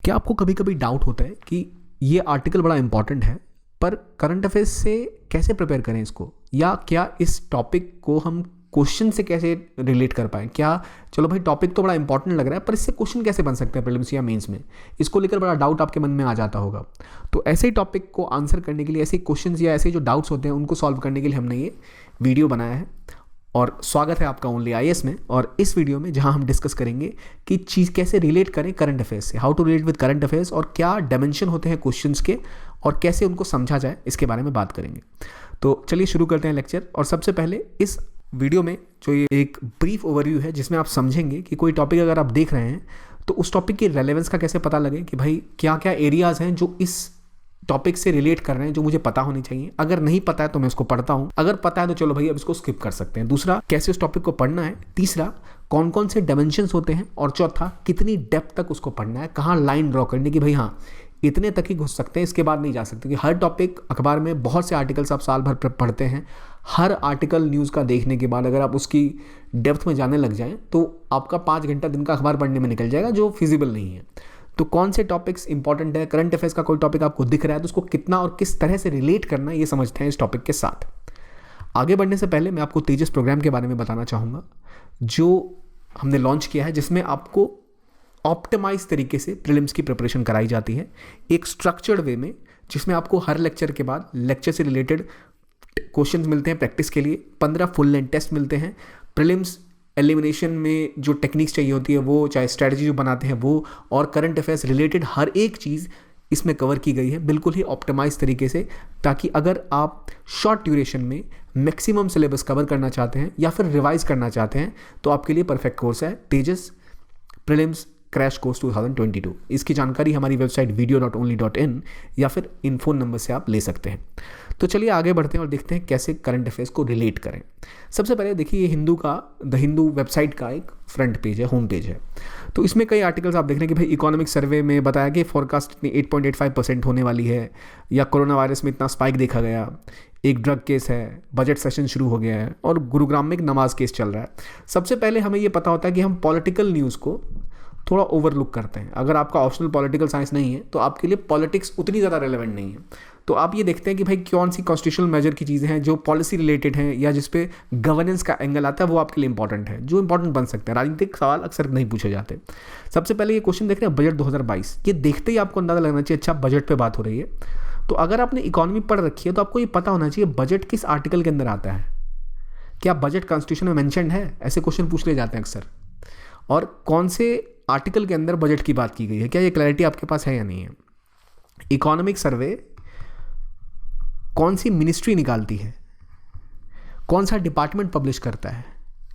क्या आपको कभी कभी डाउट होता है कि ये आर्टिकल बड़ा इंपॉर्टेंट है पर करंट अफेयर्स से कैसे प्रिपेयर करें इसको, या क्या इस टॉपिक को हम क्वेश्चन से कैसे रिलेट कर पाएँ? क्या चलो भाई टॉपिक तो बड़ा इंपॉर्टेंट लग रहा है पर इससे क्वेश्चन कैसे बन सकते हैं प्रीलिम्स या मेंस में, इसको लेकर बड़ा डाउट आपके मन में आ जाता होगा। तो ऐसे ही टॉपिक को आंसर करने के लिए, ऐसे क्वेश्चन या ऐसे जो डाउट्स होते हैं उनको सॉल्व करने के लिए हमने ये वीडियो बनाया है। और स्वागत है आपका ओनली आईएएस में। और इस वीडियो में जहां हम डिस्कस करेंगे कि चीज़ कैसे रिलेट करें करंट अफेयर्स से, how to relate with current affairs, और क्या डायमेंशन होते हैं क्वेश्चंस के और कैसे उनको समझा जाए, इसके बारे में बात करेंगे। तो चलिए शुरू करते हैं लेक्चर। और सबसे पहले इस वीडियो में जो ये एक ब्रीफ ओवरव्यू है जिसमें आप समझेंगे कि कोई टॉपिक अगर आप देख रहे हैं तो उस टॉपिक की रेलेवेंस का कैसे पता लगे कि भाई क्या क्या एरियाज़ हैं जो इस टॉपिक से रिलेट कर रहे हैं, जो मुझे पता होनी चाहिए। अगर नहीं पता है तो मैं उसको पढ़ता हूँ, अगर पता है तो चलो भाई अब इसको स्किप कर सकते हैं। दूसरा, कैसे उस टॉपिक को पढ़ना है। तीसरा, कौन कौन से डायमेंशंस होते हैं। और चौथा, कितनी डेप्थ तक उसको पढ़ना है, कहाँ लाइन ड्रॉ करनी कि भाई हाँ इतने तक ही घुस सकते हैं, इसके बाद नहीं जा सकते। कि हर टॉपिक अखबार में बहुत से आर्टिकल्स आप साल भर पढ़ते हैं, हर आर्टिकल न्यूज़ का देखने के बाद अगर आप उसकी डेप्थ में जाने लग जाएं तो आपका 5 घंटा दिन का अखबार पढ़ने में निकल जाएगा, जो फिजिबल नहीं है। तो कौन से टॉपिक्स इंपॉर्टेंट है, करंट अफेयर्स का कोई टॉपिक आपको दिख रहा है तो उसको कितना और किस तरह से रिलेट करना है, ये समझते हैं इस टॉपिक के साथ। आगे बढ़ने से पहले मैं आपको तेजस प्रोग्राम के बारे में बताना चाहूँगा जो हमने लॉन्च किया है, जिसमें आपको ऑप्टिमाइज तरीके से प्रीलिम्स की प्रिपरेशन कराई जाती है एक स्ट्रक्चर्ड वे में, जिसमें आपको हर लेक्चर के बाद लेक्चर से रिलेटेड क्वेश्चंस मिलते हैं प्रैक्टिस के लिए, 15 फुल लेंथ टेस्ट मिलते हैं, प्रीलिम्स एलिमिनेशन में जो टेक्निक्स चाहिए होती है वो, चाहे स्ट्रेटजी जो बनाते हैं वो, और करंट अफेयर्स रिलेटेड हर एक चीज़ इसमें कवर की गई है बिल्कुल ही ऑप्टिमाइज तरीके से, ताकि अगर आप शॉर्ट ड्यूरेशन में मैक्सिमम सिलेबस कवर करना चाहते हैं या फिर रिवाइज करना चाहते हैं तो आपके लिए परफेक्ट कोर्स है तेजस प्रीलिम्स क्रैश कोर्स 2022। इसकी जानकारी हमारी वेबसाइट video.only.in या फिर इन फ़ोन नंबर से आप ले सकते हैं। तो चलिए आगे बढ़ते हैं और देखते हैं कैसे करंट अफेयर्स को रिलेट करें। सबसे पहले देखिए, ये द हिंदू वेबसाइट का एक फ्रंट पेज है, होम पेज है। तो इसमें कई आर्टिकल्स आप देख रहे हैं कि भाई इकोनॉमिक सर्वे में बताया कि फोरकास्ट इतनी 8.85% होने वाली है, या कोरोना वायरस में इतना स्पाइक देखा गया, एक ड्रग केस है, बजट सेशन शुरू हो गया है, और गुरुग्राम में एक नमाज केस चल रहा है। सबसे पहले हमें ये पता होता है कि हम पॉलिटिकल न्यूज़ को थोड़ा ओवरलुक करते हैं। अगर आपका ऑप्शनल पॉलिटिकल साइंस नहीं है तो आपके लिए पॉलिटिक्स उतनी ज़्यादा रेलेवेंट नहीं है। तो आप ये देखते हैं कि भाई कौन सी कॉन्स्टिट्यूशनल मेजर की चीज़ें हैं जो पॉलिसी रिलेटेड हैं या जिस पे गवर्नेंस का एंगल आता है, वो आपके लिए इंपॉर्टेंट है, जो इंपॉर्टेंट बन सकते हैं। राजनीतिक सवाल अक्सर नहीं पूछे जाते। सबसे पहले ये क्वेश्चन देख रहे हैं बजट 2022, ये देखते ही आपको अंदाजा लगना चाहिए अच्छा बजट पर बात हो रही है। तो अगर आपने इकोनॉमी पढ़ रखी है तो आपको ये पता होना चाहिए बजट किस आर्टिकल के अंदर आता है। क्या बजट कॉन्स्टिट्यूशन में मैंशनड है? ऐसे क्वेश्चन पूछ लिए जाते हैं अक्सर। और कौन से आर्टिकल के अंदर बजट की बात की गई है, क्या ये क्लैरिटी आपके पास है या नहीं है। इकोनॉमिक सर्वे कौन सी मिनिस्ट्री निकालती है, कौन सा डिपार्टमेंट पब्लिश करता है,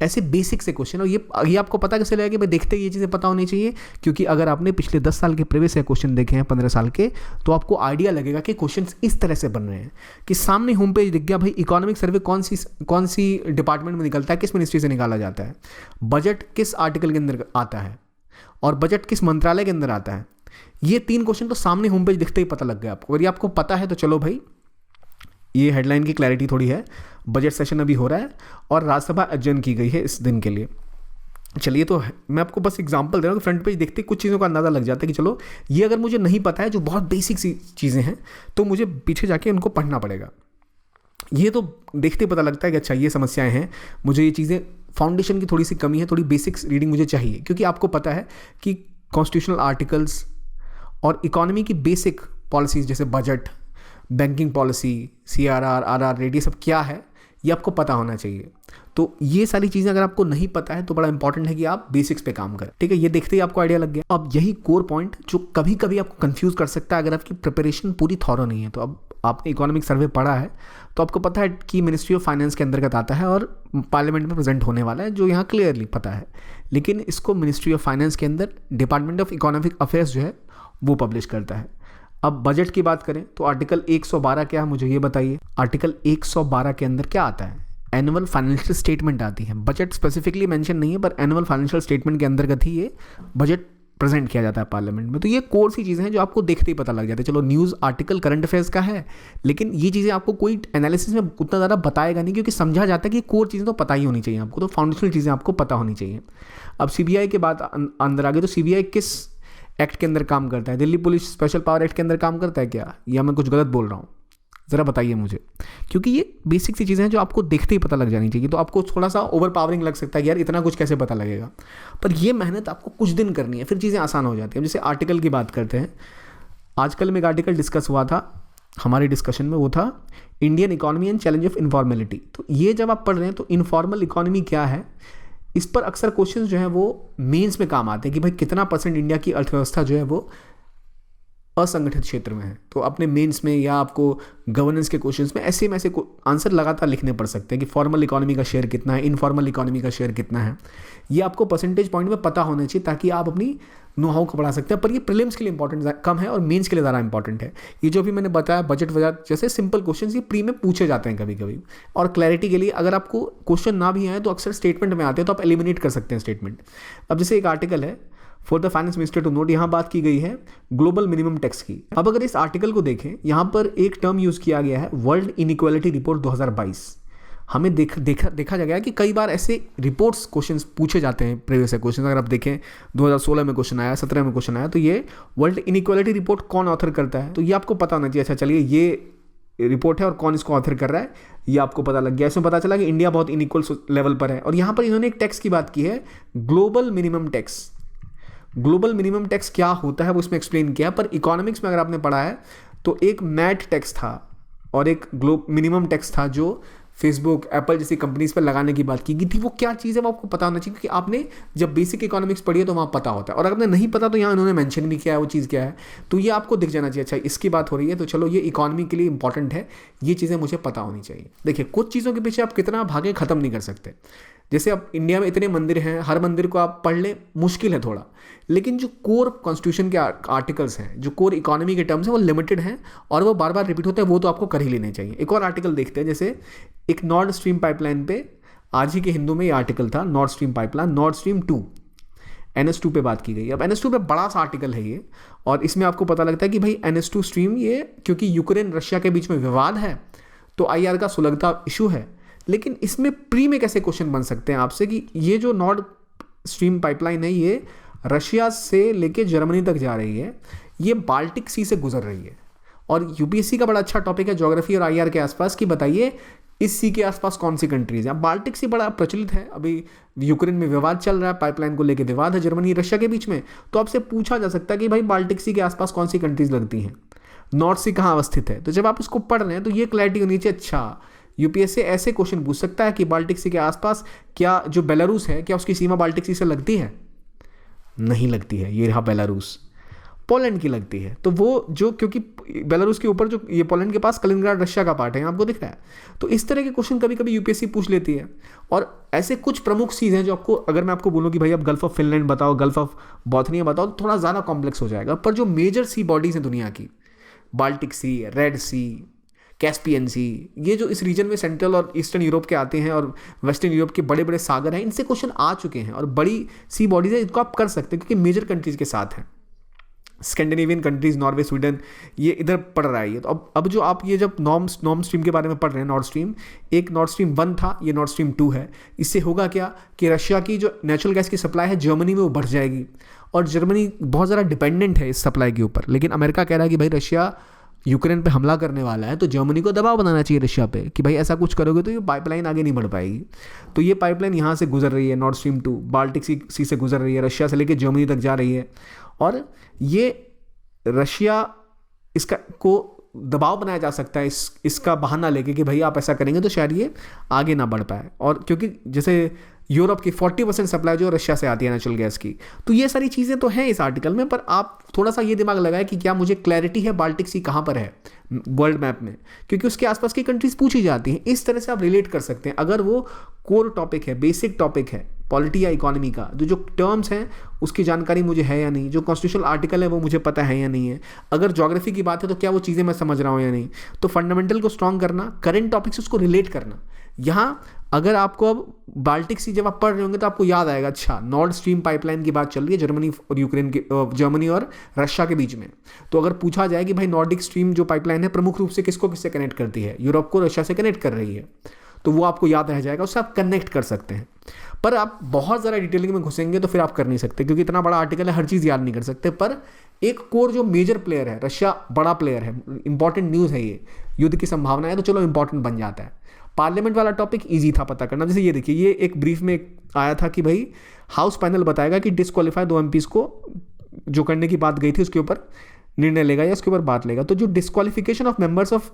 ऐसे बेसिक से क्वेश्चन। और ये आपको पता कैसे लगेगा कि भाई देखते ही ये चीज़ें पता होनी चाहिए, क्योंकि अगर आपने पिछले 10 साल के प्रीवियस क्वेश्चन देखे हैं 15 साल के, तो आपको आइडिया लगेगा कि क्वेश्चन इस तरह से बन रहे हैं कि सामने होम पेज दिख गया, भाई इकोनॉमिक सर्वे कौन सी डिपार्टमेंट में निकलता है, किस मिनिस्ट्री से निकाला जाता है, बजट किस आर्टिकल के अंदर आता है, और बजट किस मंत्रालय के अंदर आता है। ये 3 क्वेश्चन तो सामने होम पेज दिखते ही पता लग गया आपको। और ये आपको पता है तो चलो भाई ये हेडलाइन की क्लैरिटी थोड़ी है। बजट सेशन अभी हो रहा है और राज्यसभा अडजर्न की गई है इस दिन के लिए। चलिए, तो मैं आपको बस एग्जांपल दे रहा हूँ कि फ्रंट पेज देखते कुछ चीज़ों का अंदाज़ा लग जाता है कि चलो ये अगर मुझे नहीं पता है, जो बहुत बेसिक सी चीज़ें हैं, तो मुझे पीछे जाके उनको पढ़ना पड़ेगा। ये तो देखते पता लगता है कि अच्छा ये समस्याएं हैं, मुझे ये चीज़ें, फाउंडेशन की थोड़ी सी कमी है, थोड़ी बेसिक्स रीडिंग मुझे चाहिए, क्योंकि आपको पता है कि कॉन्स्टिट्यूशनल आर्टिकल्स और इकोनॉमी की बेसिक पॉलिसीज़ जैसे budget, banking policy, CRR, RR rate, ये सब क्या है ये आपको पता होना चाहिए। तो ये सारी चीज़ें अगर आपको नहीं पता है तो बड़ा इंपॉर्टेंट है कि आप बेसिक्स पे काम करें। ठीक है, ये देखते ही आपको आइडिया लग गया। अब यही कोर पॉइंट जो कभी कभी आपको कंफ्यूज कर सकता है अगर आपकी प्रिपरेशन पूरी थॉरो नहीं है। तो अब आपने इकोनॉमिक सर्वे पढ़ा है तो आपको पता है कि मिनिस्ट्री ऑफ फाइनेंस के अंतर्गत आता है और पार्लियामेंट में प्रेजेंट होने वाला है, जो यहाँ क्लियरली पता है। लेकिन इसको मिनिस्ट्री ऑफ फाइनेंस के अंदर डिपार्टमेंट ऑफ इकोनॉमिक अफेयर्स जो है वो पब्लिश करता है। अब बजट की बात करें तो आर्टिकल 112 क्या है, मुझे ये बताइए। आर्टिकल 112 के अंदर क्या आता है? एनुअल फाइनेंशियल स्टेटमेंट आती है। बजट स्पेसिफिकली मेंशन नहीं है, पर एनुअल फाइनेंशियल स्टेटमेंट के अंतर्गत ही ये बजट प्रेजेंट किया जाता है पार्लियामेंट में। तो ये कोर सी चीज़ें हैं जो आपको देखते ही पता लग जाता है। चलो न्यूज़ आर्टिकल करंट अफेयर्स का है, लेकिन ये चीज़ें आपको कोई एनालिसिस में उतना ज़्यादा बताएगा नहीं, क्योंकि समझा जाता है कि कोर चीज़ें तो पता ही होनी चाहिए आपको, तो फाउंडेशनल चीज़ें आपको पता होनी चाहिए। अब CBI के बाद अंदर आ गए तो CBI किस एक्ट के अंदर काम करता है? Delhi police special power act के अंदर काम करता है क्या, या मैं कुछ गलत बोल रहा हूँ? ज़रा बताइए मुझे, क्योंकि ये बेसिक सी चीज़ें हैं जो आपको देखते ही पता लग जानी चाहिए। तो आपको थोड़ा सा ओवर पावरिंग लग सकता है कि यार इतना कुछ कैसे पता लगेगा, पर ये मेहनत आपको कुछ दिन करनी है, फिर चीज़ें आसान हो जाती हैं। जैसे आर्टिकल की बात करते हैं, आजकल में एक आर्टिकल डिस्कस हुआ था हमारे डिस्कशन में, वो था Indian economy and challenge of informality. तो ये जब आप पढ़ रहे हैं तो इनफॉर्मल इकोनॉमी क्या है, इस पर अक्सर क्वेश्चंस जो हैं वो मेंस में काम आते हैं कि भाई कितना % इंडिया की अर्थव्यवस्था जो है वो असंगठित क्षेत्र में है। तो अपने मेंस में या आपको गवर्नेंस के क्वेश्चंस में ऐसे आंसर लगातार लिखने पड़ सकते हैं कि फॉर्मल इकोनॉमी का शेयर कितना है, इनफॉर्मल इकोनॉमी का शेयर कितना है। ये आपको परसेंटेज पॉइंट में पता होना चाहिए ताकि आप अपनी नो हाउ को बढ़ा सकते हैं। पर ये प्रीलिम्स के लिए इंपॉर्टेंट कम है और मेंस के लिए ज़्यादा इंपॉर्टेंट है। ये जो भी मैंने बताया बजट वजट जैसे सिंपल क्वेश्चन ये प्री में पूछे जाते हैं कभी कभी। और क्लैरिटी के लिए अगर आपको क्वेश्चन ना भी आए तो अक्सर स्टेटमेंट में आते हैं, तो आप एलिमिनेट कर सकते हैं स्टेटमेंट। अब जैसे एक आर्टिकल है for the finance minister to note, यहाँ बात की गई है ग्लोबल मिनिमम टैक्स की। अब अगर इस आर्टिकल को देखें, यहाँ पर एक टर्म यूज़ किया गया है वर्ल्ड इनइक्वालिटी रिपोर्ट 2022। हमें देखा जा गया कि कई बार ऐसे रिपोर्ट्स क्वेश्चंस पूछे जाते हैं प्रीवियस क्वेश्चन। अगर आप देखें 2016 में क्वेश्चन आया, 17 में क्वेश्चन आया, तो ये वर्ल्ड इनइक्वालिटी रिपोर्ट कौन ऑथर करता है, तो ये आपको पता होना चाहिए। अच्छा चलिए, ये रिपोर्ट है और कौन इसको ऑथर कर रहा है ये आपको पता लग गया। इसमें पता चला कि इंडिया बहुत इनइक्वल लेवल पर है। और यहाँ पर इन्होंने एक टैक्स की बात की है, global minimum tax. Global minimum tax क्या होता है वो इसमें एक्सप्लेन किया। पर इकोनॉमिक्स में अगर आपने पढ़ा है तो एक मैट टैक्स था और एक मिनिमम टैक्स था जो फेसबुक एप्पल जैसी कंपनीज पर लगाने की बात की गई थी। वो क्या चीज़ है वो आपको पता होना चाहिए, क्योंकि आपने जब बेसिक इकोनॉमिक्स पढ़ी है तो वहाँ पता होता है। और अगर आपने नहीं पता तो यहाँ इन्होंने मेंशन भी किया है वो चीज़ क्या है, तो ये आपको दिख जाना चाहिए। अच्छा इसकी बात हो रही है तो चलो ये इकोनॉमी के लिए इंपॉर्टेंट है, ये चीज़ें मुझे पता होनी चाहिए। देखिए कुछ चीज़ों के पीछे आप कितना भागे ख़त्म नहीं कर सकते। जैसे अब इंडिया में इतने मंदिर हैं, हर मंदिर को आप पढ़ लें मुश्किल है थोड़ा, लेकिन जो कोर कॉन्स्टिट्यूशन के आर्टिकल्स हैं, जो कोर इकोनॉमी के टर्म्स हैं वो लिमिटेड हैं और वो बार बार रिपीट होते हैं, वो तो आपको कर ही लेने चाहिए। एक और आर्टिकल देखते हैं, जैसे एक नॉर्थ स्ट्रीम पाइपलाइन पे आज ही के हिंदू में ये आर्टिकल था, north stream pipeline, north stream 2 NS2 पे बात की गई। अब NS2 पे बड़ा सा आर्टिकल है ये, और इसमें आपको पता लगता है कि भाई NS2 स्ट्रीम ये क्योंकि यूक्रेन रशिया के बीच में विवाद है तो IR का सुलगता इशू है। लेकिन इसमें प्री में कैसे क्वेश्चन बन सकते हैं आपसे कि ये जो नॉर्थ स्ट्रीम पाइपलाइन है ये रशिया से लेके जर्मनी तक जा रही है, ये बाल्टिक सी से गुजर रही है। और UPSC का बड़ा अच्छा टॉपिक है ज्योग्राफी और IR के आसपास कि बताइए इस सी के आसपास कौन सी कंट्रीज हैं। बाल्टिक सी बड़ा प्रचलित है, अभी यूक्रेन में विवाद चल रहा है, पाइपलाइन को लेकर विवाद है जर्मनी रशिया के बीच में, तो आपसे पूछा जा सकता है कि भाई बाल्टिक सी के आसपास कौन सी कंट्रीज लगती हैं, नॉर्थ सी कहाँ अवस्थित है। तो जब आप इसको पढ़ रहे हैं तो ये क्लैरिटी होनी चाहिए। अच्छा UPSC ऐसे क्वेश्चन पूछ सकता है कि बाल्टिक सी के आसपास क्या जो बेलारूस है क्या उसकी सीमा बाल्टिक सी से लगती है? नहीं लगती है, ये रहा बेलारूस, पोलैंड की लगती है। तो वो जो क्योंकि बेलारूस के ऊपर जो ये पोलैंड के पास कलिंगराड रशिया का पार्ट है, आपको दिख रहा है। तो इस तरह के क्वेश्चन कभी कभी UPSC पूछ लेती है। और ऐसे कुछ प्रमुख चीज़ हैं जो आपको, अगर मैं आपको बोलूँ कि भाई आप गल्फ ऑफ फिनलैंड बताओ, गल्फ ऑफ बोथनिया बताओ, तो थोड़ा ज़्यादा कॉम्प्लेक्स हो जाएगा। पर जो मेजर सी बॉडीज़ हैं दुनिया की, बाल्टिक सी, रेड सी, कैस्पियन सी, ये जो इस रीजन में सेंट्रल और ईस्टर्न यूरोप के आते हैं और वेस्टर्न यूरोप के बड़े बड़े सागर हैं, इनसे क्वेश्चन आ चुके हैं। और बड़ी सी बॉडीज़ है, इनको आप कर सकते हैं क्योंकि मेजर कंट्रीज़ के साथ हैं। स्कैंडिनेवियन कंट्रीज, नॉर्वे, स्वीडन, ये इधर पढ़ रहा है ये। तो अब जो आप ये जब नॉर्म स्ट्रीम के बारे में पढ़ रहे हैं, नॉर्थ स्ट्रीम, एक नॉर्थ स्ट्रीम 1 था, ये नॉर्थ स्ट्रीम 2 है। इससे होगा क्या कि रशिया की जो नेचुरल गैस की सप्लाई है जर्मनी में वो बढ़ जाएगी, और जर्मनी बहुत ज़्यादा डिपेंडेंट है इस सप्लाई के ऊपर। लेकिन अमेरिका कह रहा है कि भाई रशिया यूक्रेन पे हमला करने वाला है, तो जर्मनी को दबाव बनाना चाहिए रशिया पे कि भाई ऐसा कुछ करोगे तो ये पाइपलाइन आगे नहीं बढ़ पाएगी। तो ये पाइपलाइन यहाँ से गुजर रही है, नॉर्थ स्ट्रीम 2 बाल्टिक सी से गुजर रही है, रशिया से लेकर जर्मनी तक जा रही है। और ये रशिया इसका को दबाव बनाया जा सकता है इसका बहाना लेके कि भाई आप ऐसा करेंगे तो शायद ये आगे ना बढ़ पाए। और क्योंकि जैसे यूरोप की 40% सप्लाई जो रशिया से आती है नेचुरल गैस की, तो ये सारी चीज़ें तो हैं इस आर्टिकल में। पर आप थोड़ा सा ये दिमाग लगाएं कि क्या मुझे क्लैरिटी है बाल्टिक सी कहाँ पर है वर्ल्ड मैप में, क्योंकि उसके आसपास की कंट्रीज पूछी जाती हैं। इस तरह से आप रिलेट कर सकते हैं। अगर वो कोर टॉपिक है, बेसिक टॉपिक है पॉलिटी या इकोनॉमी का, जो टर्म्स हैं उसकी जानकारी मुझे है या नहीं, जो कॉन्स्टिट्यूशनल आर्टिकल है वो मुझे पता है या नहीं है, अगर ज्योग्राफी की बात है तो क्या वो चीज़ें मैं समझ रहा हूँ या नहीं। तो फंडामेंटल को स्ट्रॉन्ग करना, करंट टॉपिक से उसको रिलेट करना। यहाँ अगर आपको अब बाल्टिक सी जब आप पढ़ रहे होंगे तो आपको याद आएगा, अच्छा नॉर्थ स्ट्रीम पाइपलाइन की बात चल रही है जर्मनी और यूक्रेन के, जर्मनी और रशिया के बीच में। तो अगर पूछा जाए कि भाई नॉर्डिक स्ट्रीम जो पाइपलाइन है प्रमुख रूप से किसको किससे कनेक्ट करती है, यूरोप को रशिया से कनेक्ट कर रही है, तो वो आपको याद रह जाएगा, उससे आप कनेक्ट कर सकते हैं। पर आप बहुत ज़्यादा डिटेलिंग में घुसेंगे तो फिर आप कर नहीं सकते, क्योंकि इतना बड़ा आर्टिकल है, हर चीज़ याद नहीं कर सकते। पर एक कोर जो मेजर प्लेयर है, रशिया बड़ा प्लेयर है, इंपॉर्टेंट न्यूज़ है, ये युद्ध की संभावना है, तो चलो इंपॉर्टेंट बन जाता है। पार्लियामेंट वाला टॉपिक ईजी था पता करना। जैसे ये देखिए, ये एक ब्रीफ में आया था कि भाई हाउस पैनल बताएगा कि डिस्क्वालीफाई 2 MPs को जो करने की बात गई थी उसके ऊपर निर्णय लेगा या उसके ऊपर बात लेगा। तो जो disqualification of members of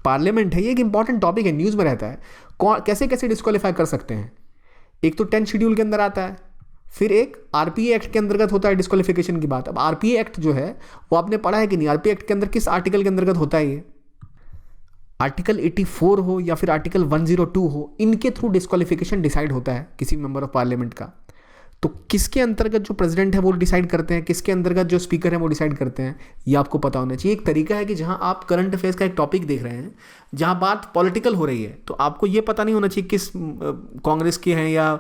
parliament है, ये एक इंपॉर्टेंट टॉपिक है, न्यूज़ में रहता है। कैसे कैसे डिस्क्वालीफाई कर सकते हैं? एक तो 10 शेड्यूल के अंदर आता है, फिर एक आरपीए एक्ट के अंतर्गत होता है डिस्क्वालिफिकेशन की बात। अब आरपीए एक्ट जो है वो आपने पढ़ा है कि नहीं? आरपीए एक्ट के अंदर किस आर्टिकल के अंतर्गत होता है? ये आर्टिकल 84 हो या फिर आर्टिकल 102 हो, इनके थ्रू डिस्क्वालिफिकेशन डिसाइड होता है किसी मेंबर ऑफ पार्लियामेंट का। तो किसके अंतर्गत जो प्रेसिडेंट है वो डिसाइड करते हैं, किसके अंतर्गत जो स्पीकर है वो डिसाइड करते हैं, ये आपको पता होना चाहिए। एक तरीका है कि जहां आप करंट अफेयर्स का एक टॉपिक देख रहे हैं, जहां बात पॉलिटिकल हो रही है, तो आपको ये पता नहीं होना चाहिए किस कांग्रेस के हैं या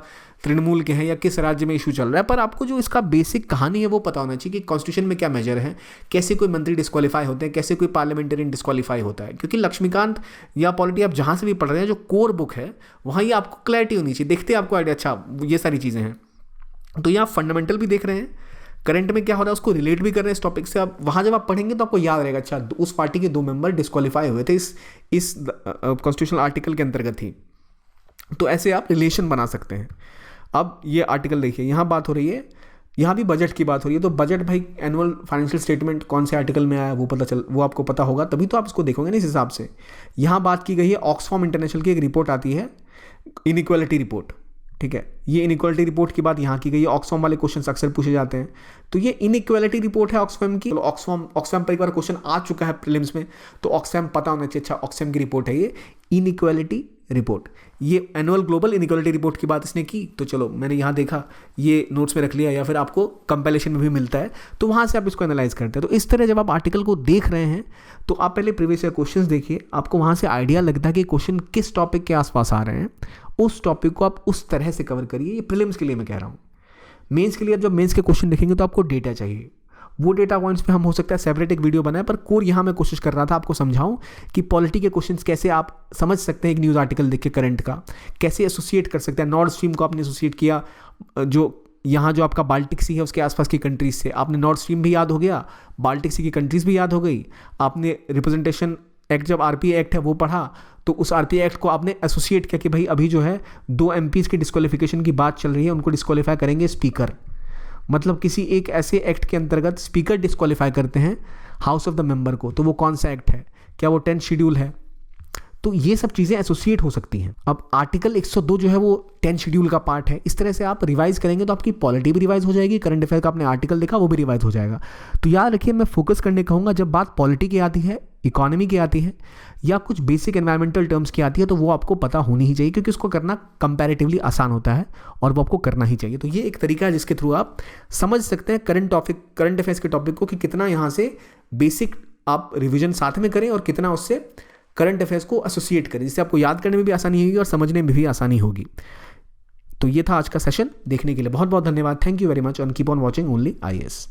तृणमूल के हैं या किस राज्य में इशू चल रहा है, पर आपको जो इसका बेसिक कहानी है वो पता होना चाहिए कि कॉन्स्टिट्यूशन में क्या मेजर है, कैसे कोई मंत्री डिस्क्वालीफाई होते हैं, कैसे कोई पार्लियामेंटेरियन डिस्क्वालीफाई होता है। क्योंकि लक्ष्मीकांत या पॉलिटी आप जहाँ से भी पढ़ रहे हैं, जो कोर बुक है वहाँ ये आपको क्लैरिटी होनी चाहिए, देखते हैं आपको आइडिया, अच्छा ये सारी चीज़ें हैं। तो यहाँ फंडामेंटल भी देख रहे हैं, करंट में क्या हो रहा है उसको रिलेट भी कर रहे हैं इस टॉपिक से। अब वहाँ जब आप पढ़ेंगे तो आपको याद रहेगा, अच्छा उस पार्टी के 2 मेंबर डिस्क्वालीफाई हुए थे इस कॉन्स्टिट्यूशनल आर्टिकल के अंतर्गत ही। तो ऐसे आप रिलेशन बना सकते हैं। अब ये आर्टिकल देखिए, यहाँ बात हो रही है, यहाँ भी बजट की बात हो रही है। तो बजट भाई एनुअल फाइनेंशियल स्टेटमेंट कौन से आर्टिकल में आया वो आपको पता होगा, तभी तो आप इसको देखोगे ना इस हिसाब से। यहाँ बात की गई है ऑक्सफॉर्म इंटरनेशनल की एक रिपोर्ट आती है, इनइक्वालिटी रिपोर्ट, ठीक है। ये इनइक्वालिटी रिपोर्ट की बात यहाँ की गई है। ऑक्सफॉर्म वाले क्वेश्चन अक्सर पूछे जाते हैं, तो ये इनइक्वालिटी रिपोर्ट है ऑक्सफैम की। ऑक्सफैम पर एक बार क्वेश्चन आ चुका है प्रीलिम्स में, तो ऑक्सफैम पता होना चाहिए। अच्छा ऑक्सफैम की रिपोर्ट है ये इनइक्वालिटी रिपोर्ट, ये एनुअल ग्लोबल इनइक्वालिटी रिपोर्ट की बात इसने की। तो चलो मैंने यहाँ देखा, ये नोट्स में रख लिया, या फिर आपको कंपैरिजन में भी मिलता है, तो वहाँ से आप इसको एनालाइज करते हैं। तो इस तरह जब आप आर्टिकल को देख रहे हैं तो आप पहले प्रीवियस ईयर क्वेश्चंस देखिए, आपको वहाँ से आइडिया लगता है कि क्वेश्चन किस टॉपिक के आसपास आ रहे हैं, उस टॉपिक को आप उस तरह से कवर करिए। ये प्रीलिम्स के लिए मैं कह रहा हूँ। मेंस के लिए जब मेंस के क्वेश्चन देखेंगे तो आपको डेटा चाहिए, वो डेटा पॉइंट्स पे हम हो सकता है सेपरेट एक वीडियो बनाए, पर कोर यहाँ मैं कोशिश कर रहा था आपको समझाऊं कि पॉलिटी के क्वेश्चंस कैसे आप समझ सकते हैं। एक न्यूज़ आर्टिकल देख के करंट का कैसे एसोसिएट कर सकते हैं। नॉर्थ स्ट्रीम को आपने एसोसिएट किया, जो यहाँ जो आपका बाल्टिक सी है उसके आसपास की कंट्रीज से, आपने नॉर्थ स्ट्रीम भी याद हो गया, बाल्टिक सी की कंट्रीज भी याद हो गई। आपने रिप्रेजेंटेशन एक्ट, जब आरपीए एक्ट है वो पढ़ा, तो उस आरपीए एक्ट को आपने एसोसिएट किया कि भाई अभी जो है 2 MPs की डिस्क्वालिफिकेशन की बात चल रही है, उनको डिस्क्वालीफाई करेंगे स्पीकर। मतलब किसी एक ऐसे एक्ट के अंतर्गत स्पीकर डिस्क्वालीफाई करते हैं हाउस ऑफ द मेंबर को, तो वो कौन सा एक्ट है, क्या वो 10 शेड्यूल है? तो ये सब चीज़ें एसोसिएट हो सकती हैं। अब आर्टिकल 102 जो है वो 10 शेड्यूल का पार्ट है। इस तरह से आप रिवाइज करेंगे तो आपकी पॉलिटी भी रिवाइज हो जाएगी, करंट अफेयर का आपने आर्टिकल देखा वो भी रिवाइज हो जाएगा। तो याद रखिए, मैं फोकस करने कहूँगा जब बात पॉलिटी की आती है, इकोनॉमी की आती है, या कुछ बेसिक एनवायरमेंटल टर्म्स की आती है, तो वो आपको पता होनी ही चाहिए, क्योंकि उसको करना कंपैरेटिवली आसान होता है और वो आपको करना ही चाहिए। तो ये एक तरीका है जिसके थ्रू आप समझ सकते हैं करंट अफेयर्स के टॉपिक को, कि कितना यहाँ से बेसिक आप रिविजन साथ में करें और कितना उससे करंट अफेयर्स को एसोसिएट करें, जिससे आपको याद करने में भी आसानी होगी और समझने में भी आसानी होगी। तो ये था आज का सेशन। देखने के लिए बहुत बहुत धन्यवाद। Thank you very much, and keep on watching only IAS।